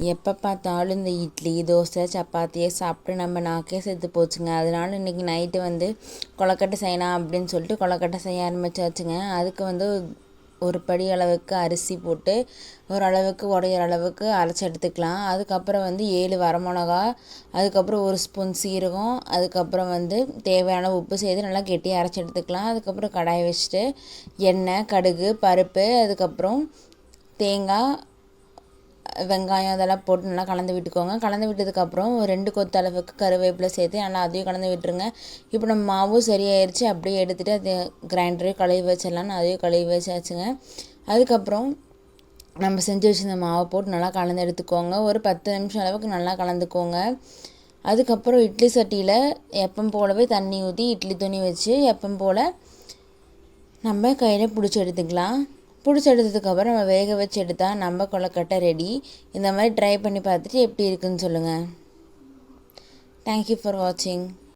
எப்போ பார்த்தாலும் இந்த இட்லி தோசை சப்பாத்தியே சாப்பிட்டு நம்ம நாக்கே செத்து போச்சுங்க. அதனால இன்றைக்கி நைட்டு கொழுக்கட்டை செய்யலாம் அப்படின்னு சொல்லிட்டு கொழுக்கட்டை செய்ய ஆரம்பிச்சாச்சுங்க. அதுக்கு ஒரு படி அளவுக்கு அரிசி போட்டு ஓரளவுக்கு உடையிற அளவுக்கு அரைச்சி எடுத்துக்கலாம். அதுக்கப்புறம் 7 வரமிளகா, அதுக்கப்புறம் 1 ஸ்பூன் சீரகம், அதுக்கப்புறம் தேவையான உப்பு சேர்த்து நல்லா கெட்டியாக அரைச்சி எடுத்துக்கலாம். அதுக்கப்புறம் கடாயை வச்சுட்டு எண்ணெய், கடுகு, பருப்பு, அதுக்கப்புறம் தேங்காய், வெங்காயம் அதெல்லாம் போட்டு நல்லா கலந்து விட்டுக்கோங்க. கலந்து விட்டதுக்கப்புறம் ஒரு 2 கொத்து அளவுக்கு கருவேப்பிலை சேர்த்து நல்லா அதையும் கலந்து விட்டுருங்க. இப்போ நம்ம மாவும் சரியாயிருச்சு. அப்படியே எடுத்துகிட்டு அது கிரைண்டரே கழுவி வச்சிடலான்னு அதையும் கழுவி வச்சாச்சுங்க. அதுக்கப்புறம் நம்ம செஞ்சு வச்சுருந்த மாவை போட்டு நல்லா கலந்து எடுத்துக்கோங்க. ஒரு 10 நிமிஷம் அளவுக்கு நல்லா கலந்துக்கோங்க. அதுக்கப்புறம் இட்லி சட்டியில் எப்பவும் போலவே தண்ணி ஊற்றி இட்லி துணி வச்சு எப்பவும் போல் நம்ம கையில் பிடிச்சி எடுத்துக்கலாம். பிடிச்சி எடுத்ததுக்கப்புறம் நம்ம வேக வச்சு எடுத்தால் நம்ம கொழுக்கட்டை ரெடி. இந்த மாதிரி ட்ரை பண்ணி பார்த்துட்டு எப்படி இருக்குன்னு சொல்லுங்கள். தேங்க்யூ ஃபார் வாட்சிங்.